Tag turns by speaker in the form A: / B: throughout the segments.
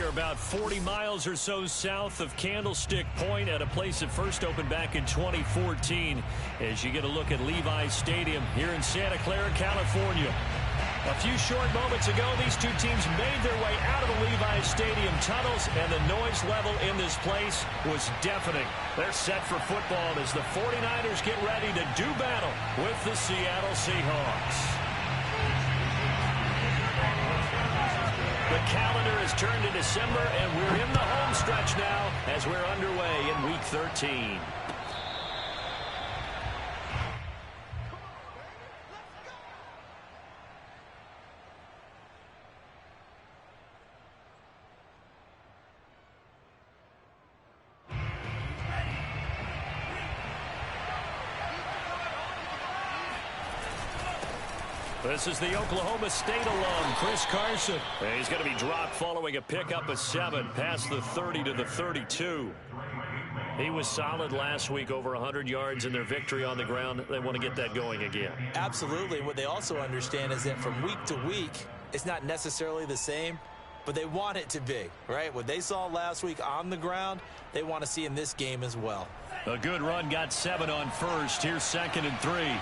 A: about 40 miles or so south of Candlestick Point at a place that first opened back in 2014 as you get a look at Levi's Stadium here in Santa Clara, California. A few short moments ago, these two teams made their way out of the Levi's Stadium tunnels, and the noise level in this place was deafening. They're set for football as the 49ers get ready to do battle with the Seattle Seahawks. The calendar has turned to December, and we're in the home stretch now as we're underway in Week 13. This is the Oklahoma State alum, Chris Carson. And he's going to be dropped following a pickup of 7 past the 30 to the 32. He was solid last week, over 100 yards in their victory on the ground. They want to get that going again.
B: Absolutely. What they also understand is that from week to week, it's not necessarily the same, but they want it to be, right? What they saw last week on the ground, they want to see in this game as well.
A: A good run, got 7 on first. Here's 2nd and 3.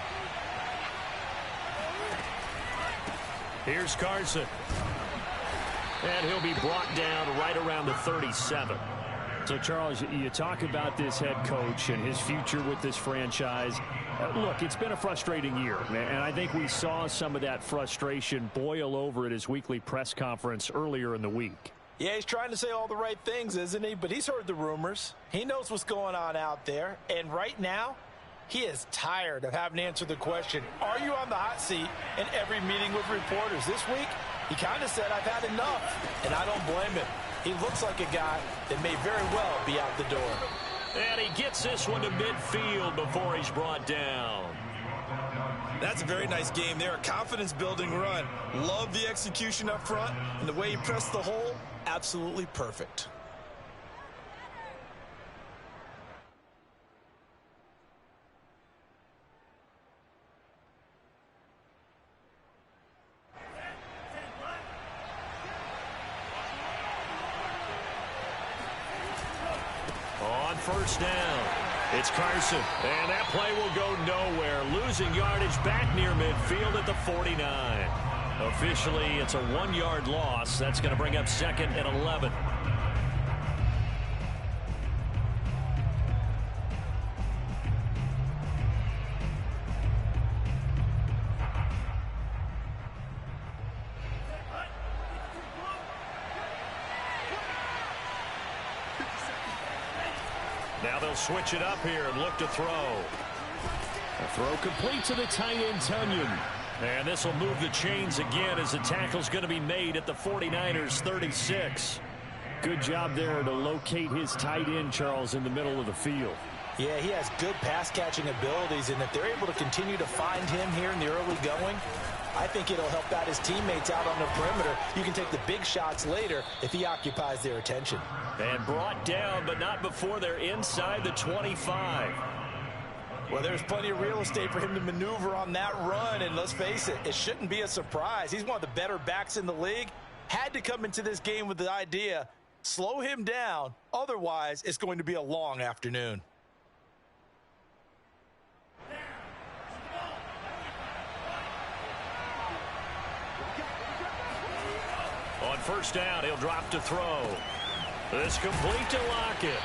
A: Here's Carson. And he'll be brought down right around the 37.
C: So, Charles, you talk about this head coach and his future with this franchise. Look, it's been a frustrating year, and I think we saw some of that frustration boil over at his weekly press conference earlier in the week.
B: Yeah, he's trying to say all the right things, isn't he? But he's heard the rumors. He knows what's going on out there. And right now, he is tired of having to answer the question, are you on the hot seat in every meeting with reporters? This week, he kind of said, I've had enough, and I don't blame him. He looks like a guy that may very well be out the door.
A: And he gets this one to midfield before he's brought down.
D: That's a very nice game there, a confidence-building run. Love the execution up front, and the way he pressed the hole, absolutely perfect.
A: First down. It's Carson. And that play will go nowhere. Losing yardage back near midfield at the 49. Officially, it's a 1-yard loss. That's going to bring up 2nd and 11. Now they'll switch it up here and look to throw.
C: A throw complete to the tight end, Tunyon.
A: And this will move the chains again as the tackle's going to be made at the 49ers 36.
C: Good job there to locate his tight end, Charles, in the middle of the field.
B: Yeah, he has good pass-catching abilities, and if they're able to continue to find him here in the early going, I think it'll help out his teammates out on the perimeter. You can take the big shots later if he occupies their attention.
A: And brought down, but not before they're inside the 25.
B: Well, there's plenty of real estate for him to maneuver on that run, and let's face it, it shouldn't be a surprise. He's one of the better backs in the league. Had to come into this game with the idea, slow him down, otherwise it's going to be a long afternoon.
A: On first down, he'll drop to throw. This complete to Lockett.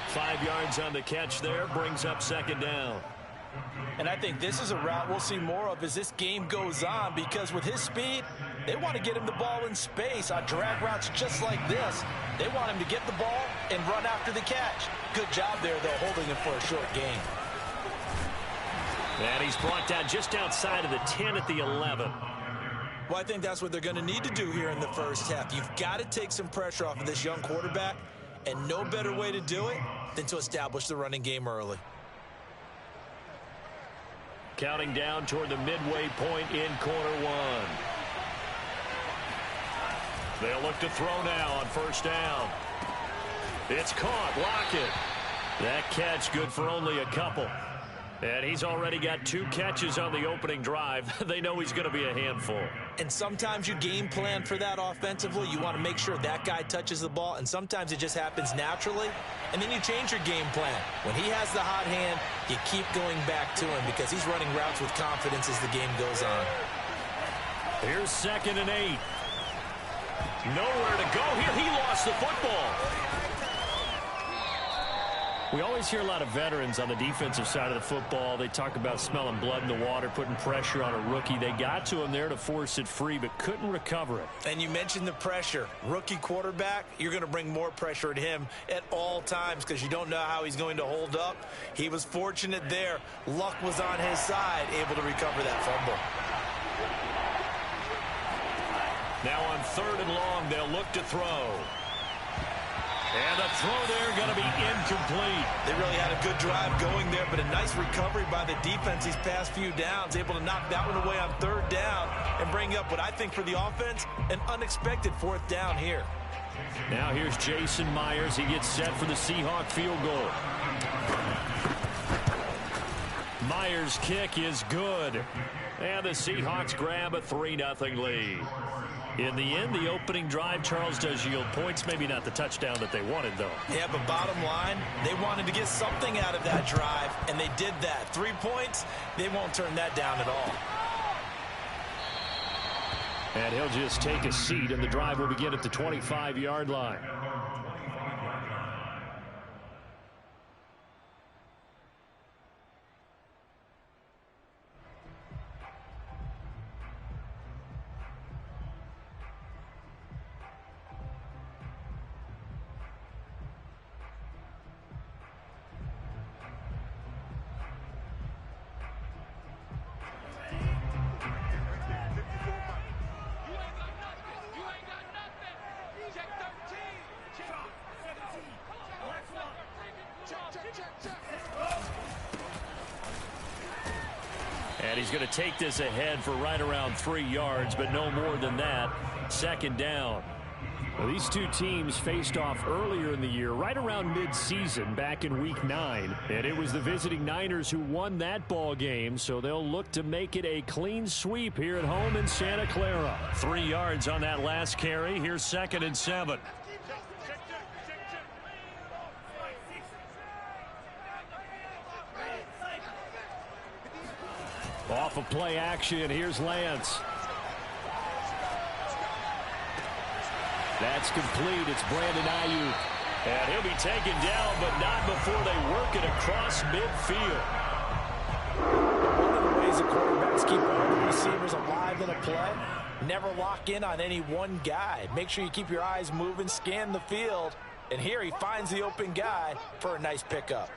A: 5 yards on the catch there, brings up 2nd down.
B: And I think this is a route we'll see more of as this game goes on, because with his speed, they want to get him the ball in space on drag routes just like this. They want him to get the ball and run after the catch. Good job there, though, holding him for a short gain.
A: And he's brought down just outside of the 10 at the 11.
D: Well, I think that's what they're going to need to do here in the first half. You've got to take some pressure off of this young quarterback, and no better way to do it than to establish the running game early.
A: Counting down toward the midway point in quarter one. They'll look to throw now on first down. It's caught. Lockett. That catch good for only a couple. And he's already got 2 catches on the opening drive. They know he's going to be a handful.
D: And sometimes you game plan for that offensively. You want to make sure that guy touches the ball, and sometimes it just happens naturally. And then you change your game plan. When he has the hot hand, you keep going back to him because he's running routes with confidence as the game goes on.
A: Here's 2nd and 8. Nowhere to go here. He lost the football. We always hear a lot of veterans on the defensive side of the football. They talk about smelling blood in the water, putting pressure on a rookie. They got to him there to force it free, but couldn't recover it.
D: And you mentioned the pressure. Rookie quarterback, you're going to bring more pressure at him at all times because you don't know how he's going to hold up. He was fortunate there. Luck was on his side, able to recover that fumble.
A: Now on 3rd and long, they'll look to throw. And the throw there going to be incomplete.
D: They really had a good drive going there, but a nice recovery by the defense these past few downs, able to knock that one away on 3rd down and bring up what I think for the offense, an unexpected 4th down here.
A: Now here's Jason Myers. He gets set for the Seahawk field goal. Myers' kick is good. And the Seahawks grab a 3-0 lead. In the end, the opening drive, Charles, does yield points. Maybe not the touchdown that they wanted, though.
D: Yeah, but bottom line, they wanted to get something out of that drive, and they did that. 3 points, they won't turn that down at all.
C: And he'll just take a seat, and the drive will begin at the 25-yard line. And he's going to take this ahead for right around 3 yards, but no more than that. 2nd down. Well, these two teams faced off earlier in the year, right around mid-season, back in Week 9. And it was the visiting Niners who won that ball game, so they'll look to make it a clean sweep here at home in Santa Clara.
A: 3 yards on that last carry. Here's 2nd and 7.
C: Off of play action, here's Lance. That's complete. It's Brandon Ayuk.
A: And he'll be taken down, but not before they work it across midfield.
B: One of the ways the quarterbacks keep all the receivers alive in a play, never lock in on any one guy. Make sure you keep your eyes moving, scan the field. And here he finds the open guy for a nice pickup.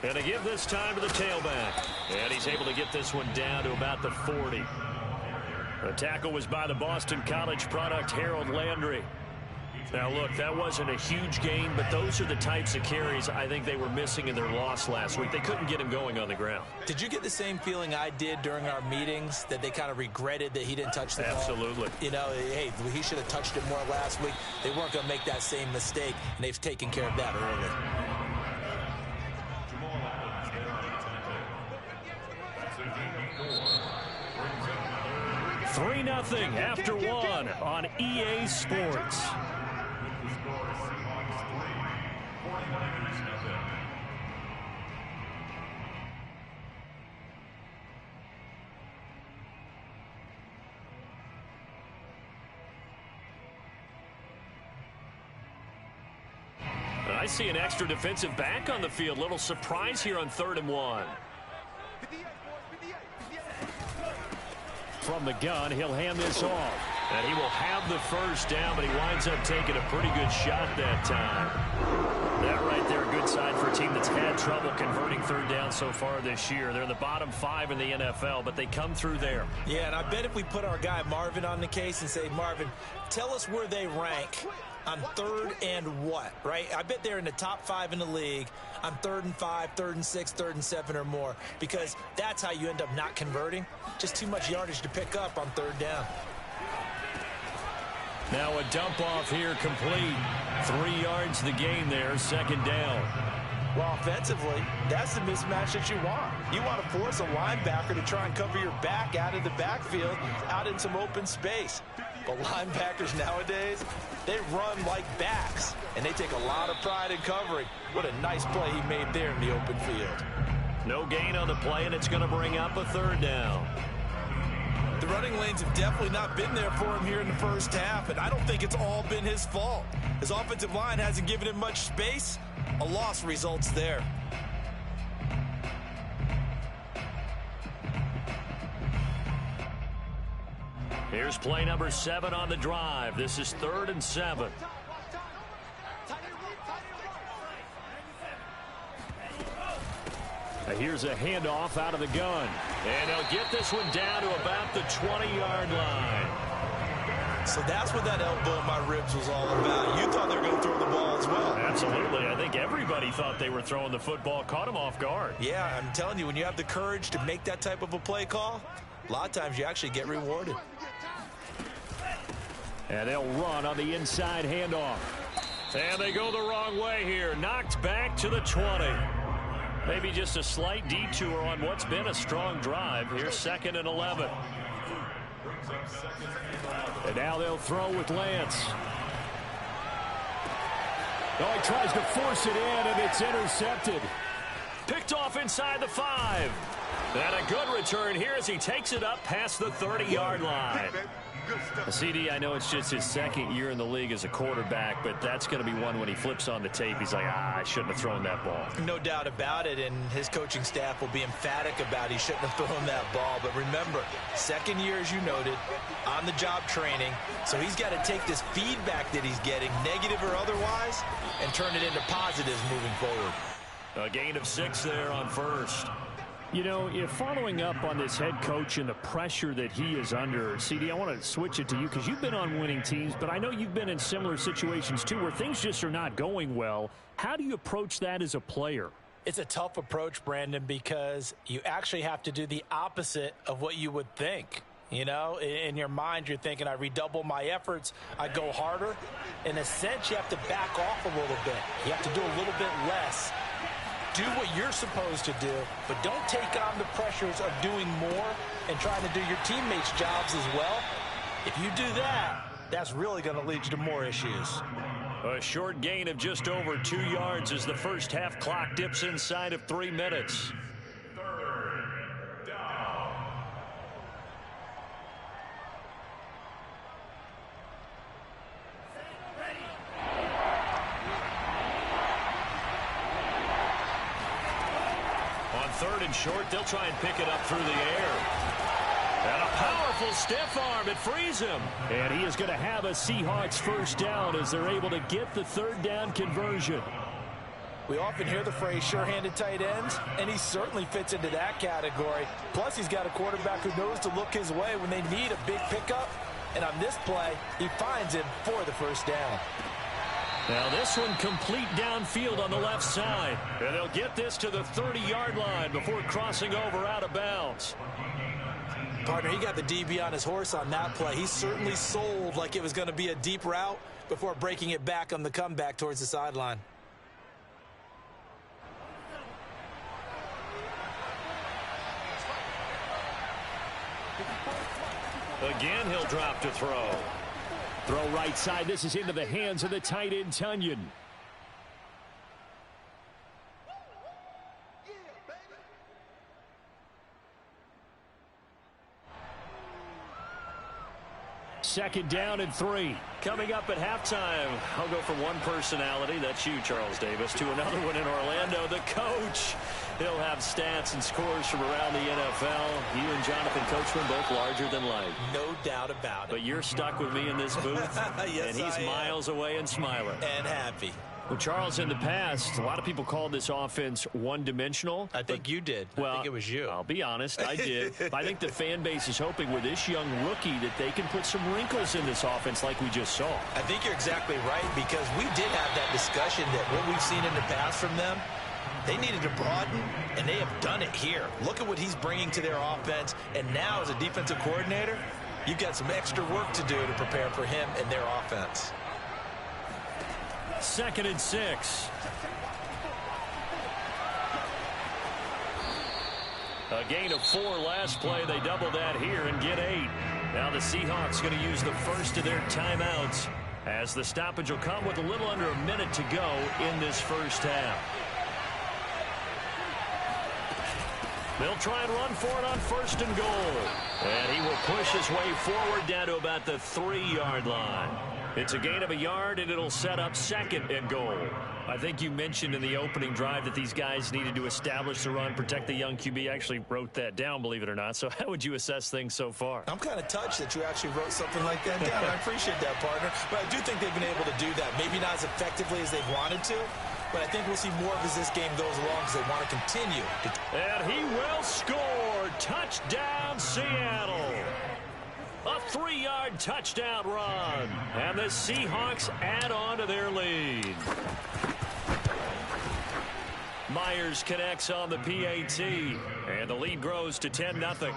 A: And they give this time to the tailback. And he's able to get this one down to about the 40. The tackle was by the Boston College product, Harold Landry. Now, look, that wasn't a huge gain, but those are the types of carries I think they were missing in their loss last week. They couldn't get him going on the ground.
D: Did you get the same feeling I did during our meetings, that they kind of regretted that he didn't touch the ball?
A: Absolutely.
D: You know, hey, he should have touched it more last week. They weren't going to make that same mistake, and they've taken care of that early.
A: 3-0 after 1 on EA Sports. I see an extra defensive back on the field. Little surprise here on 3rd and 1.
C: From the gun, he'll hand this off.
A: And he will have the first down, but he winds up taking a pretty good shot that time. That right there, a good sign for a team that's had trouble converting 3rd down so far this year. They're in the bottom 5 in the NFL, but they come through there.
D: Yeah, and I bet if we put our guy Marvin on the case and say, Marvin, tell us where they rank on 3rd and what, right? I bet they're in the top 5 in the league on 3rd and 5, 3rd and 6, 3rd and 7 or more, because that's how you end up not converting. Just too much yardage to pick up on 3rd down.
A: Now a dump off here complete. 3 yards the gain there, 2nd down.
B: Well, offensively, that's the mismatch that you want. You want to force a linebacker to try and cover your back out of the backfield, out in some open space. But linebackers nowadays, they run like backs, and they take a lot of pride in covering. What a nice play he made there in the open field.
A: No gain on the play, and it's going to bring up a 3rd down.
D: The running lanes have definitely not been there for him here in the first half, and I don't think it's all been his fault. His offensive line hasn't given him much space. A loss results there.
A: Here's play number 7 on the drive. This is 3rd and 7.
C: Here's a handoff out of the gun.
A: And they'll get this one down to about the 20-yard line.
D: So that's what that elbow in my ribs was all about. You thought they were going to throw the ball as well.
A: Absolutely. I think everybody thought they were throwing the football, caught him off guard.
D: Yeah, I'm telling you, when you have the courage to make that type of a play call, a lot of times you actually get rewarded.
C: And they'll run on the inside handoff.
A: And they go the wrong way here. Knocked back to the 20. Maybe just a slight detour on what's been a strong drive. Here's 2nd and 11.
C: And now they'll throw with Lance. Oh, he tries to force it in, and it's intercepted.
A: Picked off inside the 5. And a good return here as he takes it up past the 30-yard line.
C: CD, I know it's just his 2nd year in the league as a quarterback, but that's going to be one when he flips on the tape. He's like, I shouldn't have thrown that ball.
D: No doubt about it, and his coaching staff will be emphatic about he shouldn't have thrown that ball. But remember, 2nd year, as you noted, on-the-job training. So he's got to take this feedback that he's getting, negative or otherwise, and turn it into positives moving forward.
A: A gain of 6 there on 1st.
C: You know, if following up on this head coach and the pressure that he is under, CD, I want to switch it to you because you've been on winning teams, but I know you've been in similar situations too where things just are not going well. How do you approach that as a player?
B: It's a tough approach, Brandon, because you actually have to do the opposite of what you would think. You know, in your mind, you're thinking, I redouble my efforts, I go harder. In a sense, you have to back off a little bit. You have to do a little bit less. Do what you're supposed to do, but don't take on the pressures of doing more and trying to do your teammates' jobs as well. If you do that, that's really going to lead you to more issues.
A: A short gain of just over 2 yards as the first half clock dips inside of 3 minutes. On 3rd and short, they'll try and pick it up through the air. And a powerful stiff arm. It frees him.
C: And he is going to have a Seahawks first down as they're able to get the 3rd down conversion.
B: We often hear the phrase sure-handed tight ends, and he certainly fits into that category. Plus, he's got a quarterback who knows to look his way when they need a big pickup. And on this play, he finds him for the first down.
A: Now this one complete downfield on the left side. And they'll get this to the 30-yard line before crossing over out of bounds.
D: Partner, he got the DB on his horse on that play. He certainly sold like it was going to be a deep route before breaking it back on the comeback towards the sideline.
A: Again, he'll drop to throw.
C: Throw right side. This is into the hands of the tight end, Tonyan. Second down and 3.
A: Coming up at halftime, I'll go from one personality, that's you, Charles Davis, to another one in Orlando, the coach. He'll have stats and scores from around the NFL. You and Jonathan Coachman both larger than life.
D: No doubt about it.
A: But you're stuck with me in this booth,
D: yes,
A: and he's miles away and smiling.
D: And happy.
C: Well, Charles, in the past, a lot of people called this offense one-dimensional.
D: I think you did.
C: Well,
D: I think it was you.
C: I'll be honest, I did. I think the fan base is hoping with this young rookie that they can put some wrinkles in this offense like we just saw.
D: I think you're exactly right, because we did have that discussion that what we've seen in the past from them, they needed to broaden, and they have done it here. Look at what he's bringing to their offense, and now as a defensive coordinator, you've got some extra work to do to prepare for him and their offense.
A: 2nd and 6. A gain of 4 last play. They double that here and get 8. Now the Seahawks going to use the first of their timeouts as the stoppage will come with a little under a minute to go in this first half. They'll try and run for it on 1st and goal. And he will push his way forward down to about the 3-yard line. It's a gain of a yard, and it'll set up 2nd and goal. I think you mentioned in the opening drive that these guys needed to establish the run, protect the young QB. Actually wrote that down, believe it or not. So how would you assess things so far?
D: I'm kind of touched that you actually wrote something like that down. I appreciate that, partner. But I do think they've been able to do that. Maybe not as effectively as they've wanted to, but I think we'll see more of as this game goes along because they want to continue.
A: And he will score. Touchdown, Seattle. A 3-yard touchdown run. And the Seahawks add on to their lead. Myers connects on the PAT. And the lead grows to 10-0.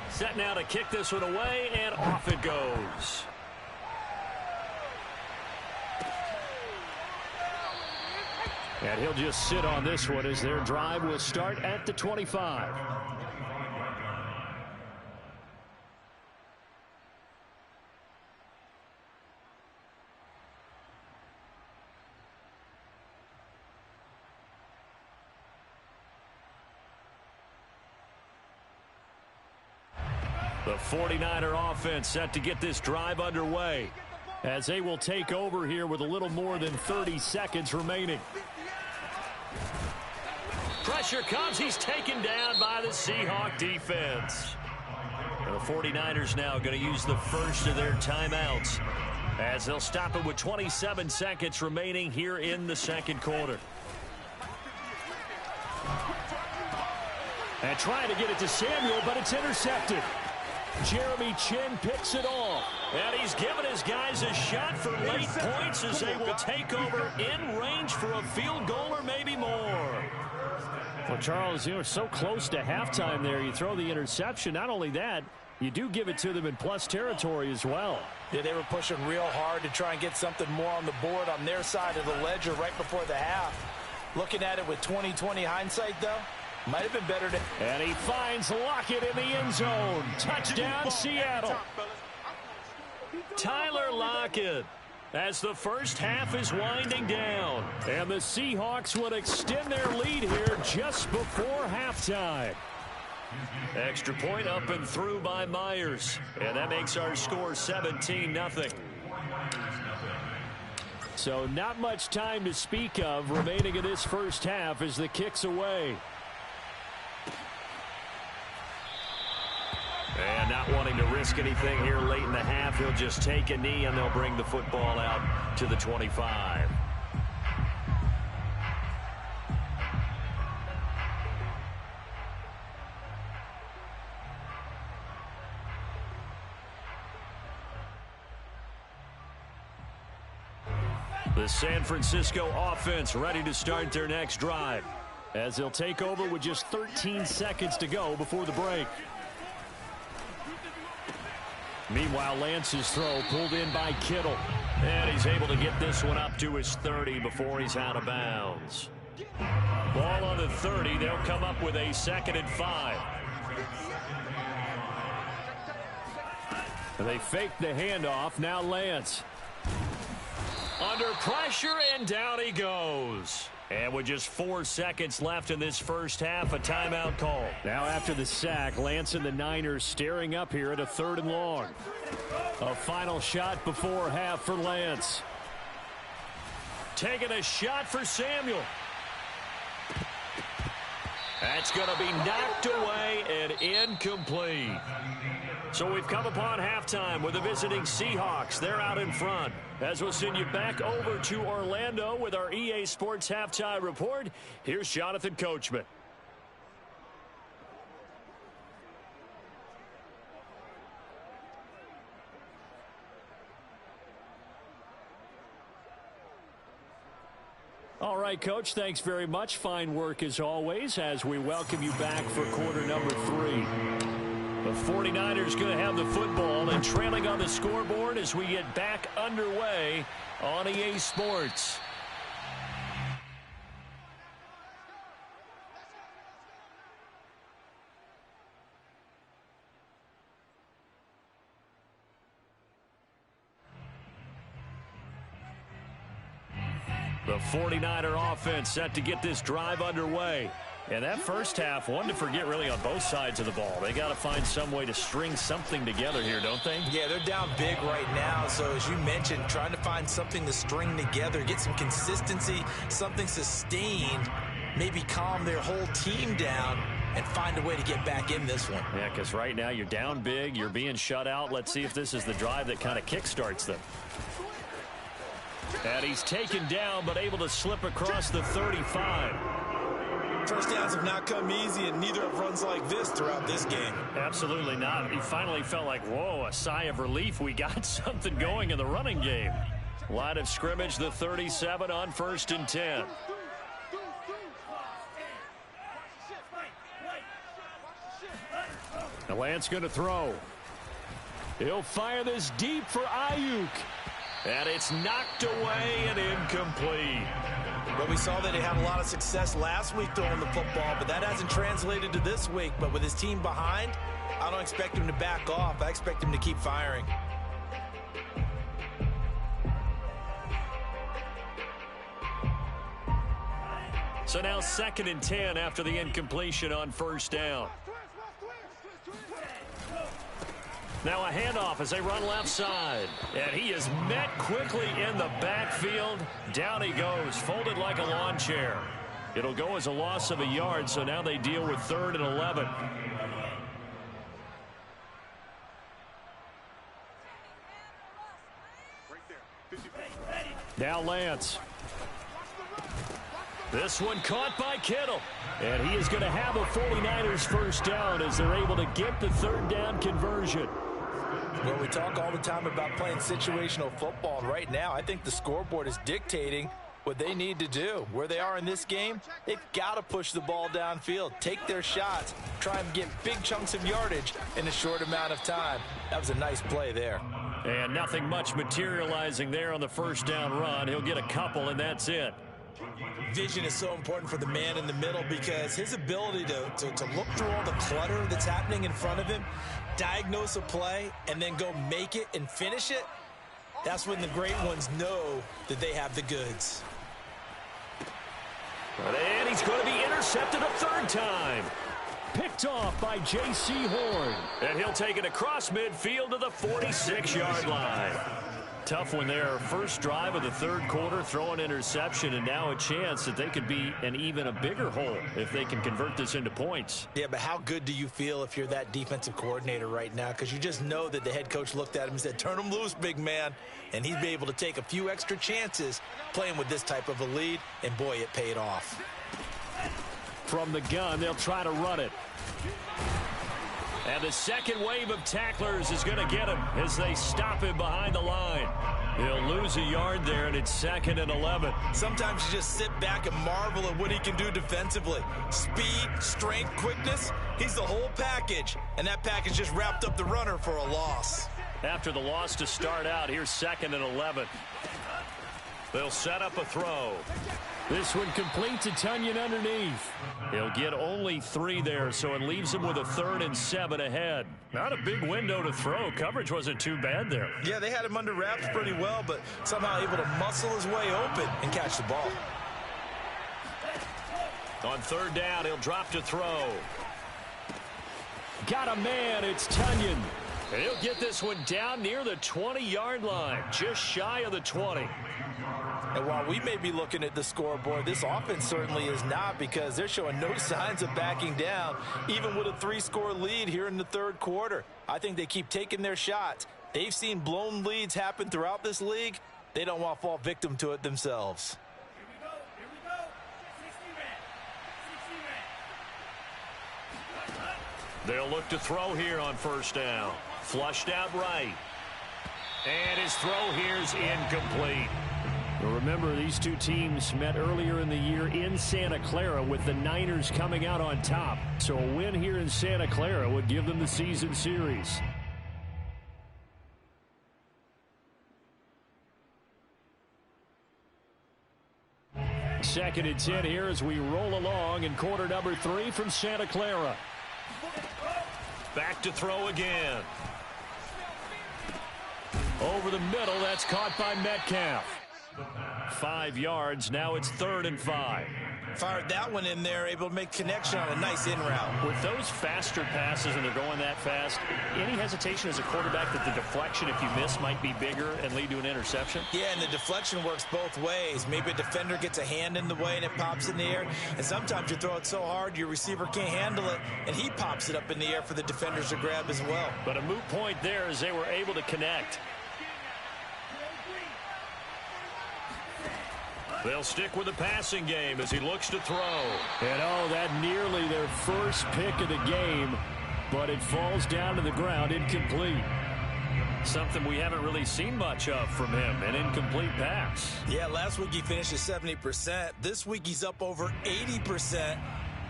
A: Set now to kick this one away, and off it goes. And he'll just sit on this one as their drive will start at the 25. The 49er offense set to get this drive underway as they will take over here with a little more than 30 seconds remaining. Pressure comes. He's taken down by the Seahawk defense. And the 49ers now going to use the first of their timeouts as they'll stop it with 27 seconds remaining here in the second quarter. And trying to get it to Samuel, but it's intercepted. Jeremy Chinn picks it off. And he's given his guys a shot for late points as they will take over in range for a field goal or maybe more. Well, Charles, you were so close to halftime there. You throw the interception. Not only that, you do give it to them in plus territory as well.
B: Yeah, they were pushing real hard to try and get something more on the board on their side of the ledger right before the half. Looking at it with 20/20 hindsight, though, might have been better to...
A: And he finds Lockett in the end zone. Touchdown, Seattle. Tyler Lockett as the first half is winding down. And the Seahawks would extend their lead here just before halftime. Extra point up and through by Myers. And that makes our score 17-0. So not much time to speak of remaining in this first half as the kick's away. And not wanting to risk anything here late in the half, he'll just take a knee and they'll bring the football out to the 25. The San Francisco offense ready to start their next drive as they'll take over with just 13 seconds to go before the break. Meanwhile, Lance's throw pulled in by Kittle. And he's able to get this one up to his 30 before he's out of bounds. Ball on the 30. They'll come up with a 2nd and 5. And they fake the handoff. Now Lance. Under pressure, and down he goes. And with just 4 seconds left in this first half, a timeout call. Now after the sack, Lance and the Niners staring up here at a 3rd and long. A final shot before half for Lance. Taking a shot for Samuel. That's going to be knocked away and incomplete. So we've come upon halftime with the visiting Seahawks. They're out in front. As we'll send you back over to Orlando with our EA Sports Halftime Report, here's Jonathan Coachman. All right, Coach, thanks very much. Fine work as always as we welcome you back for quarter number 3. The 49ers going to have the football and trailing on the scoreboard as we get back underway on EA Sports. The 49er offense set to get this drive underway. And that first half, one to forget really on both sides of the ball. They got to find some way to string something together here, don't they?
D: Yeah, they're down big right now. So as you mentioned, trying to find something to string together, get some consistency, something sustained, maybe calm their whole team down and find a way to get back in this one.
A: Yeah, because right now you're down big, you're being shut out. Let's see if this is the drive that kind of kickstarts them. And he's taken down, but able to slip across the 35.
D: First downs have not come easy, and neither have runs like this throughout this game.
A: Absolutely not. He finally felt like, whoa, a sigh of relief. We got something going in the running game. Line of scrimmage, the 37 on 1st and 10. Now Lance going to throw. He'll fire this deep for Ayuk. And it's knocked away and incomplete.
D: Well, we saw that he had a lot of success last week throwing the football, but that hasn't translated to this week. But with his team behind, I don't expect him to back off. I expect him to keep firing.
A: So now 2nd and 10 after the incompletion on 1st down. Now a handoff as they run left side. And he is met quickly in the backfield. Down he goes, folded like a lawn chair. It'll go as a loss of a yard, so now they deal with 3rd and 11. Now Lance. This one caught by Kittle. And he is going to have a 49ers first down as they're able to get the 3rd down conversion.
B: Well, we talk all the time about playing situational football, and right now I think the scoreboard is dictating what they need to do. Where they are in this game, they've got to push the ball downfield, take their shots, try and get big chunks of yardage in a short amount of time. That was a nice play there.
A: And nothing much materializing there on the first down run. He'll get a couple, and that's it.
D: Vision is so important for the man in the middle because his ability to look through all the clutter that's happening in front of him, diagnose a play, and then go make it and finish it, that's when the great ones know that they have the goods.
A: And he's going to be intercepted a 3rd time. Picked off by J.C. Horn. And he'll take it across midfield to the 46-yard line. Tough one there. First drive of the 3rd quarter, throw an interception, and now a chance that they could be an even a bigger hole if they can convert this into points.
D: Yeah, but how good do you feel if you're that defensive coordinator right now? Because you just know that the head coach looked at him and said, turn him loose, big man. And he'd be able to take a few extra chances playing with this type of a lead, and boy, it paid off.
A: From the gun, they'll try to run it. And the second wave of tacklers is going to get him as they stop him behind the line. He'll lose a yard there, and it's 2nd and 11.
D: Sometimes you just sit back and marvel at what he can do defensively. Speed, strength, quickness, he's the whole package. And that package just wrapped up the runner for a loss.
A: After the loss to start out, here's 2nd and 11. They'll set up a throw. This one complete to Tonyan underneath. He'll get only 3 there, so it leaves him with a 3rd and 7 ahead. Not a big window to throw. Coverage wasn't too bad there.
D: Yeah, they had him under wraps pretty well, but somehow able to muscle his way open and catch the ball.
A: On 3rd down, he'll drop to throw.
C: Got a man, it's Tonyan.
A: He'll get this one down near the 20-yard line, just shy of the 20.
B: And while we may be looking at the scoreboard, this offense certainly is not, because they're showing no signs of backing down, even with a 3-score lead here in the 3rd quarter. I think they keep taking their shots. They've seen blown leads happen throughout this league. They don't want to fall victim to it themselves.
A: They'll look to throw here on 1st down. Flushed out right. And his throw here's incomplete.
C: Well, remember, these two teams met earlier in the year in Santa Clara with the Niners coming out on top. So a win here in Santa Clara would give them the season series. Second and 10 here as we roll along in quarter number 3 from Santa Clara.
A: Back to throw again. Over the middle, that's caught by Metcalf. 5 yards. Now it's 3rd and 5.
D: Fired that one in there, able to make connection on a nice in route.
A: With those faster passes and they're going that fast, any hesitation as a quarterback that the deflection, if you miss, might be bigger and lead to an interception?
D: Yeah, and the deflection works both ways. Maybe a defender gets a hand in the way and it pops in the air. And sometimes you throw it so hard your receiver can't handle it, and he pops it up in the air for the defenders to grab as well.
A: But a moot point there as they were able to connect. They'll stick with the passing game as he looks to throw.
C: And that nearly their first pick of the game, but it falls down to the ground incomplete.
A: Something we haven't really seen much of from him, an incomplete pass.
D: Yeah, last week he finished at 70%. This week he's up over 80%.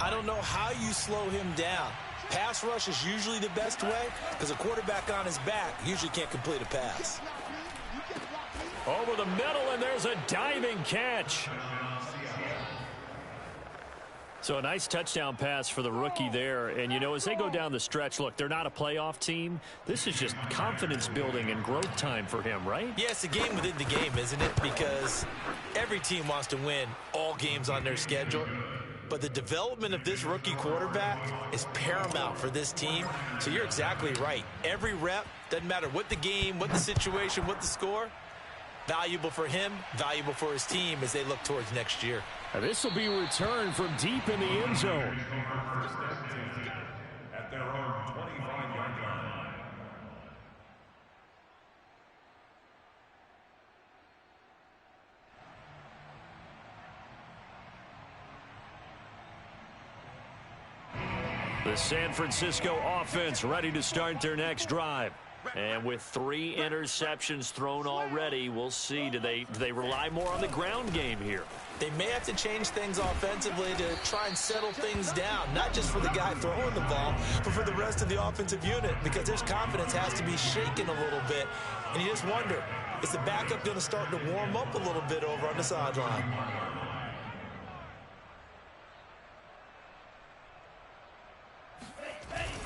D: I don't know how you slow him down. Pass rush is usually the best way because a quarterback on his back usually can't complete a pass.
A: Over the middle, and there's a diving catch. So a nice touchdown pass for the rookie there. And, you know, as they go down the stretch, look, they're not a playoff team. This is just confidence building and growth time for him, right?
D: Yeah, it's a game within the game, isn't it? Because every team wants to win all games on their schedule. But the development of this rookie quarterback is paramount for this team. So you're exactly right. Every rep, doesn't matter what the game, what the situation, what the score, valuable for him, valuable for his team as they look towards next year.
C: This will be returned from deep in the end zone.
E: At their own 25-yard line.
A: The San Francisco offense ready to start their next drive. And with 3 interceptions thrown already, we'll see. Do they rely more on the ground game here?
D: They may have to change things offensively to try and settle things down, not just for the guy throwing the ball, but for the rest of the offensive unit, because his confidence has to be shaken a little bit. And you just wonder, is the backup going to start to warm up a little bit over on the sideline?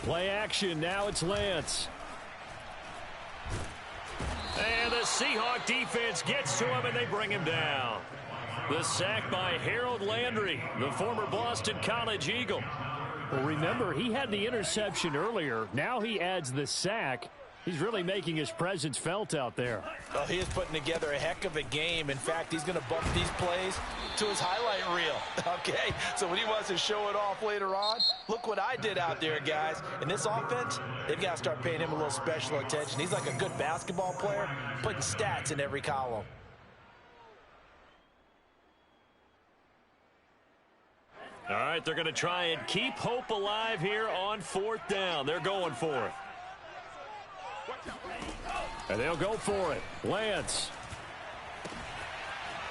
C: Play action. Now it's Lance.
A: And the Seahawk defense gets to him, and they bring him down. The sack by Harold Landry, the former Boston College Eagle.
C: Well, remember, he had the interception earlier. Now he adds the sack. He's really making his presence felt out there.
B: Well, he is putting together a heck of a game. In fact, he's going to bump these plays to his highlight reel. Okay, so when he wants to show it off later on, look what I did out there, guys. In this offense, they've got to start paying him a little special attention. He's like a good basketball player, putting stats in every column.
A: All right, they're going to try and keep hope alive here on 4th down. They're going for it.
C: And they'll go for it. Lance.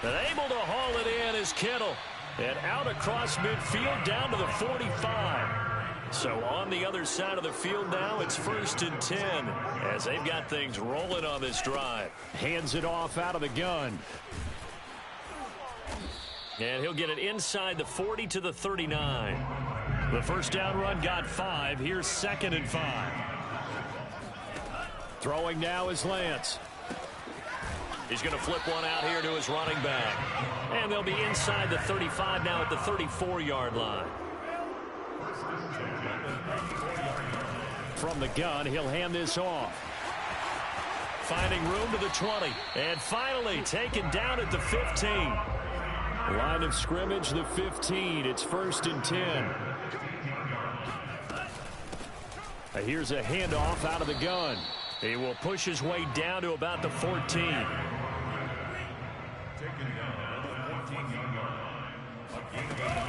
A: And able to haul it in is Kittle. And out across midfield down to the 45. So on the other side of the field now, it's 1st and 10 as they've got things rolling on this drive.
C: Hands it off out of the gun.
A: And he'll get it inside the 40 to the 39. The first down run got 5. Here's 2nd and 5.
C: Throwing now is Lance.
A: He's going to flip one out here to his running back. And they'll be inside the 35 now at the 34-yard line.
C: From the gun, he'll hand this off.
A: Finding room to the 20. And finally taken down at the 15.
C: Line of scrimmage, the 15. It's 1st and 10. Here's a handoff out of the gun.
A: He will push his way down to about the 14.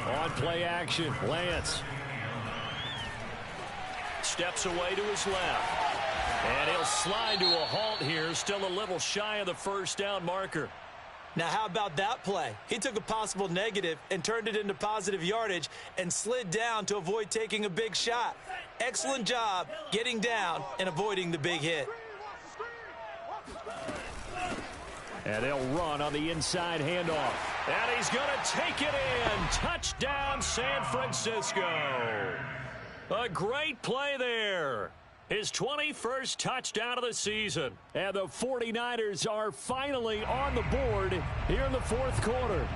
C: On play action, Lance.
A: Steps away to his left. And he'll slide to a halt here, still a little shy of the first down marker.
D: Now, how about that play? He took a possible negative and turned it into positive yardage and slid down to avoid taking a big shot. Excellent job getting down and avoiding the big hit.
C: And they'll run on the inside handoff.
A: And he's going to take it in. Touchdown, San Francisco. A great play there. His 21st touchdown of the season.
C: And the 49ers are finally on the board here in the fourth quarter.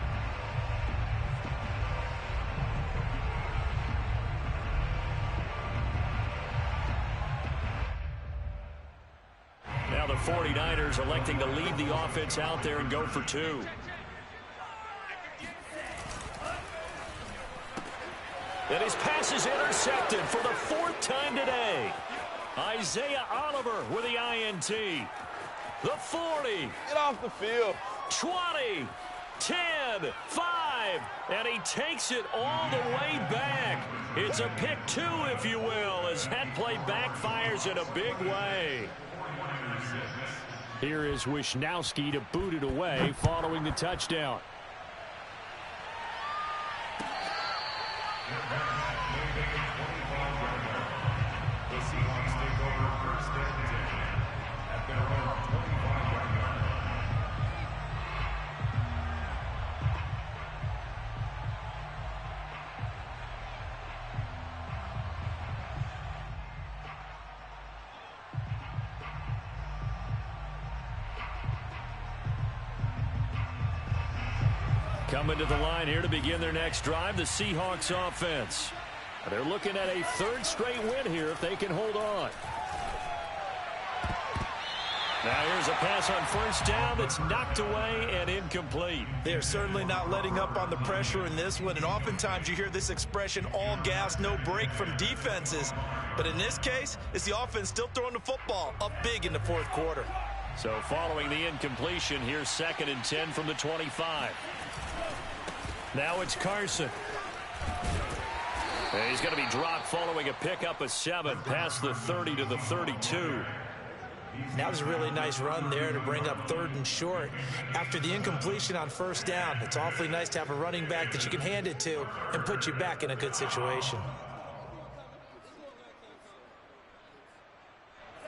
A: Now the 49ers electing to leave the offense out there and go for two. And his pass is intercepted for the fourth time today. Isaiah Oliver with the INT. The 40.
F: Get off the field.
A: 20. 10. 5. And he takes it all the way back. It's a pick two, if you will, as that play backfires in a big way.
C: Here is Wisnowski to boot it away following the touchdown.
E: The Seahawks take over first and 10 at their own 25-yard line.
A: Coming to the line here to begin their next drive, the Seahawks offense. They're looking at a third straight win here if they can hold on. Now here's a pass on first down that's knocked away and incomplete.
D: They're certainly not letting up on the pressure in this one, and oftentimes you hear this expression, all gas, no break from defenses. But in this case, it's the offense still throwing the football up big in the fourth quarter.
A: So following the incompletion, here's 2nd and 10 from the 25. Now it's Carson. And he's going to be dropped following a pickup of 7 past the 30 to the 32.
D: That was a really nice run there to bring up 3rd and short. After the incompletion on first down, it's awfully nice to have a running back that you can hand it to and put you back in a good situation.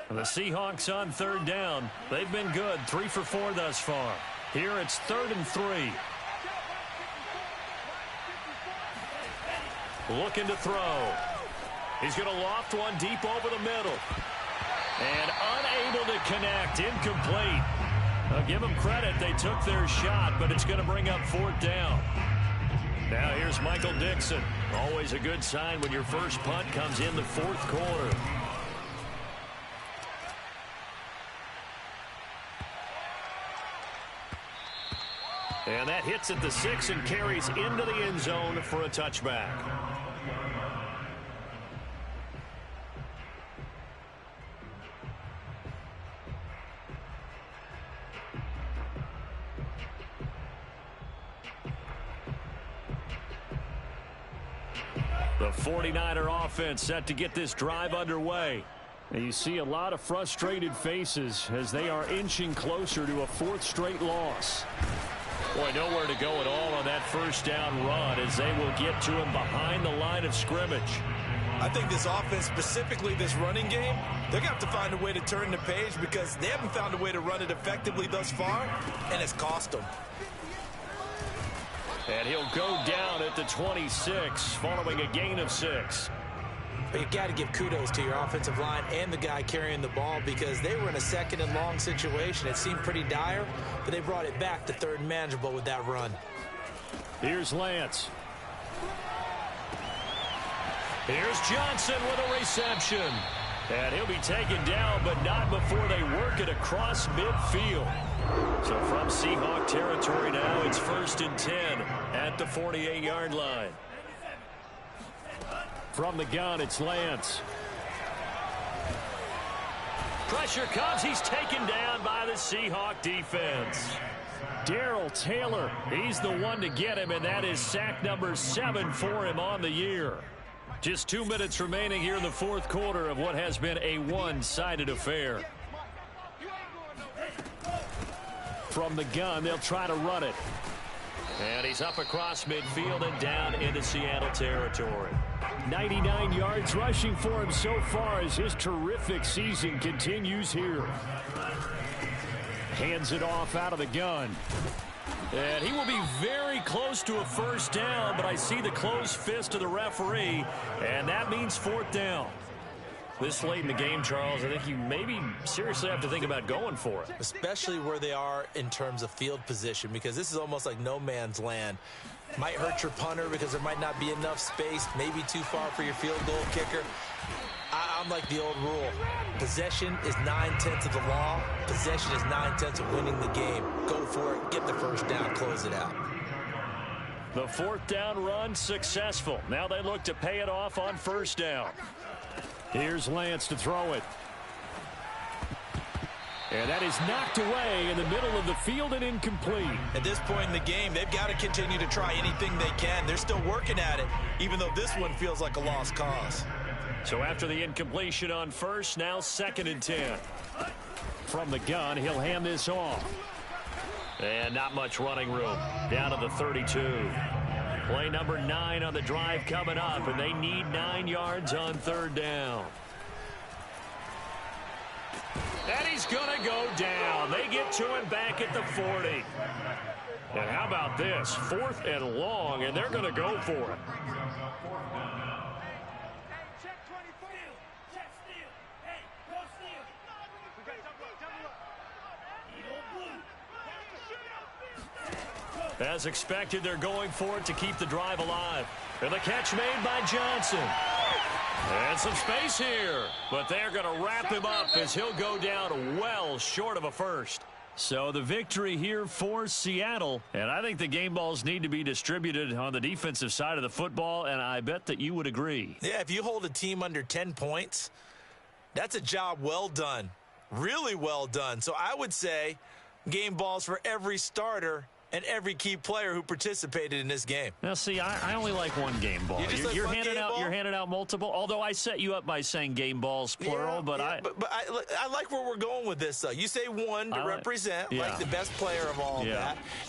A: The Seahawks on 3rd down. They've been good, 3 for 4 thus far. Here it's 3rd and 3. Looking to throw. He's going to loft one deep over the middle. And unable to connect. Incomplete. I'll give them credit. They took their shot, but it's going to bring up 4th down. Now here's Michael Dixon. Always a good sign when your first punt comes in the 4th quarter. And that hits at the 6 and carries into the end zone for a touchback. The 49er offense set to get this drive underway.
C: And you see a lot of frustrated faces as they are inching closer to a 4th straight loss.
A: Boy, nowhere to go at all on that first down run as they will get to him behind the line of scrimmage.
D: I think this offense, specifically this running game, they're going to have to find a way to turn the page because they haven't found a way to run it effectively thus far, and it's cost them.
A: And he'll go down at the 26 following a gain of 6.
D: But you've got to give kudos to your offensive line and the guy carrying the ball because they were in a 2nd and long situation. It seemed pretty dire, but they brought it back to 3rd and manageable with that run.
C: Here's Lance.
A: Here's Johnson with a reception. And he'll be taken down, but not before they work it across midfield. So from Seahawk territory now, it's 1st and 10 at the 48-yard line.
C: From the gun, it's Lance.
A: Pressure comes. He's taken down by the Seahawk defense.
C: Darrell Taylor, he's the one to get him, and that is sack number 7 for him on the year.
A: Just 2 minutes remaining here in the 4th quarter of what has been a one-sided affair.
C: From the gun, they'll try to run it.
A: And he's up across midfield and down into Seattle territory.
C: 99 yards rushing for him so far as his terrific season continues here. Hands it off out of the gun.
A: And he will be very close to a first down, but I see the closed fist of the referee, and that means 4th down. This late in the game, Charles, I think you maybe seriously have to think about going for it.
D: Especially where they are in terms of field position, because this is almost like no man's land. Might hurt your punter because there might not be enough space, maybe too far for your field goal kicker. I'm like the old rule. Possession is 9/10 of the law. Possession is 9/10 of winning the game. Go for it, get the first down, close it out.
A: The fourth down run successful. Now they look to pay it off on first down. Here's Lance to throw it. And that is knocked away in the middle of the field and incomplete.
D: At this point in the game, they've got to continue to try anything they can. They're still working at it, even though this one feels like a lost cause.
A: So after the incompletion on first, now 2nd and 10. From the gun, he'll hand this off. And not much running room. Down to the 32. Play number 9 on the drive coming up, and they need 9 yards on 3rd down. And he's going to go down. They get to him back at the 40. And how about this? 4th and long, and they're going to go for it. As expected, they're going for it to keep the drive alive. And the catch made by Johnson. And some space here. But they're going to wrap him up as he'll go down well short of a first. So the victory here for Seattle. And I think the game balls need to be distributed on the defensive side of the football, and I bet that you would agree.
D: Yeah, if you hold a team under 10 points, that's a job well done. Really well done. So I would say game balls for every starter and every key player who participated in this game.
A: Now, see, I only like one game ball. You're handing out multiple. Although I set you up by saying game balls plural, but I
D: like where we're going with this. Though you say one to represent like the best player of all of that.